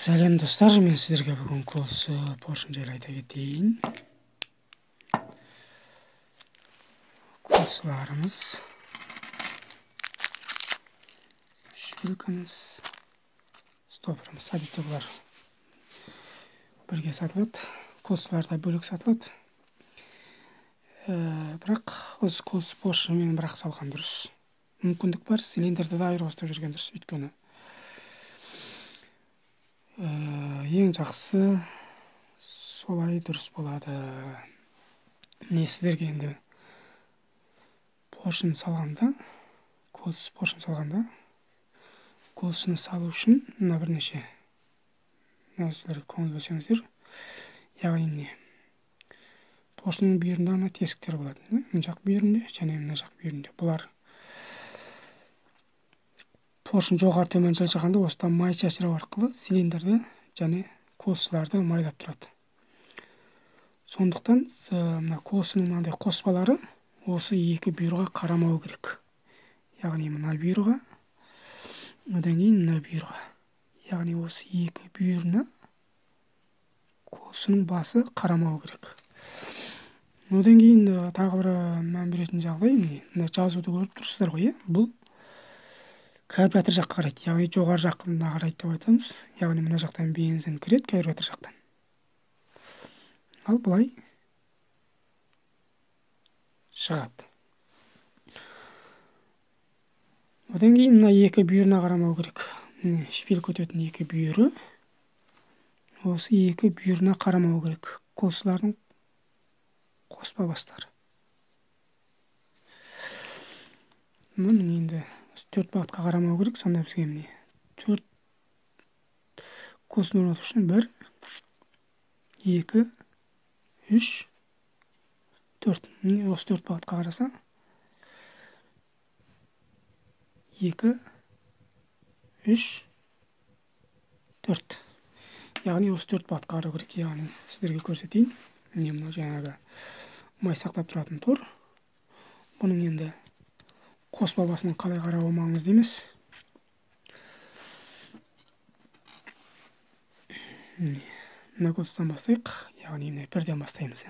Сәлем достар, мен сіздерге бүгін осы поршень жайлы айта кетейін. Колсыларымыз, шпилкамыз, стопырымыз. Әдетте бұлар бірге сатылады, колсыларда бөлек сатылады. Бірақ осы колсы поршеньмен бірақ салған дұрыс. Мүмкіндік бар, цилиндрді да айырбастап жүрген дұрыс. Өйткені ең жақсы солай дұрыс болады. Міне сіздерге енді поршень салғанда, колсы поршень салғанда, колсыны салу үшін мына бірнеше нәрселерге көңіл бөлсеңіздер, яғни міне поршеньнің бүйірінде ана тесіктер болады. Мына жақ бүйірінде және мына жақ бүйірінде. Бұлар поршень жоғары төмен жылжығанда осыдан май шашырау арқылы цилиндрді және колсыларды майлап тұрады. Сондықтан мына колсының мынандай қоспалары осы екі бүйірге қарамау керек. Яғни мына бүйірге, одан кейін мына бүйірге. Яғни осы екі бүйіріне колсының басы қарамау керек. Одан кейін тағы бір мән беретін жағдай, мына жазуды көріп тұрсыздар ғой, бұл карбюратор жаққа қарайды. Яғни жоғары жақына қарайды деп айтамыз. Яғни мына жақтан бензин кіреді карбюратор жақтан. Ал былай шығады. Одан кейін мына екі бүйіріне қарамау керек. Міне шпилька өтетін екі бүйірі. Осы екі бүйіріне қарамау керек. Колсылардың қоспа бастары. Міне енді төрт бағытқа қарамау керек. Сонда бізге міне төрт колсын орнату үшін 1, 2, 3, 4. Міне осы төрт бағытқа қараса 2, 3, 4. Яғни осы төрт бағытқа қарау керек. Яғни сіздерге көрсетейін. Міне мына жаңағы май сақтап тұратын тор. Бұның енді қоспа басының қалай қарауы маңызды емес. Мына колстан бастайық. Яғни міне бірден бастаймыз.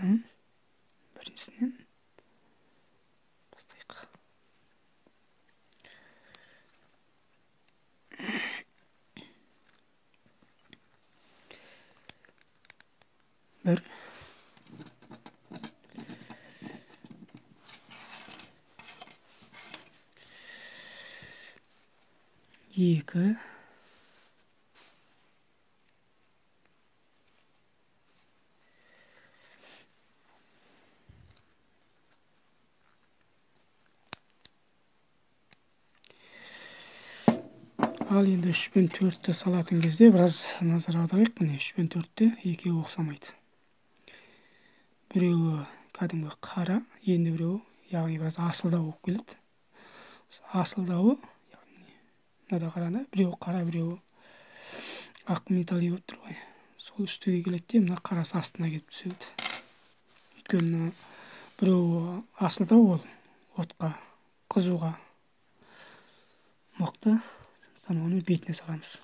Біріншісінен бастайық. Бір. Екі. Ал енді 3 пен 4-ті салатын кезде біраз назар аударайық. Міне 3 пен 4-ті екеуі ұқсамайды. Біреуі кәдімгі қара, енді біреуі яғни біраз асылдау болып келеді. Асылдауы, яғни мынада қарағанда біреуі қара, біреуі ақ металл болып тұр ғой. Сол үстіге келеді де, мына қарасы астына келіп түседі. Өйткені біреуі асылдау, ол отқа, қызуға мықты. Оны бетіне саламыз.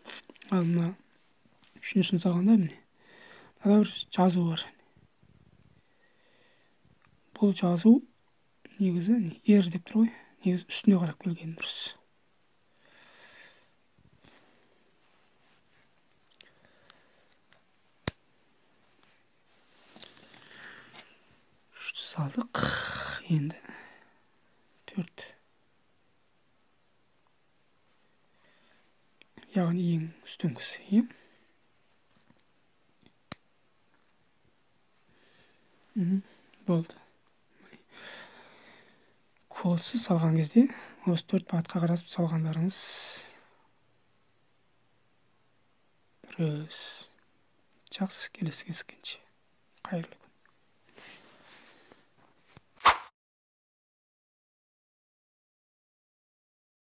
Ал мына үшіншісін салғанда міне мынада бір жазу бар. Бұл жазу негізі ер деп тұр ғой. Негізі үстіне қарап келген дұрыс. Үшті салдық. Енді 4. Яғни ең үстіңгісі. Болды. Колсы салған кезде осы 4 бағытқа қарасып салғандарыңыз дұрыс. Жақсы, келесі кездескенше. Қайырлы күн.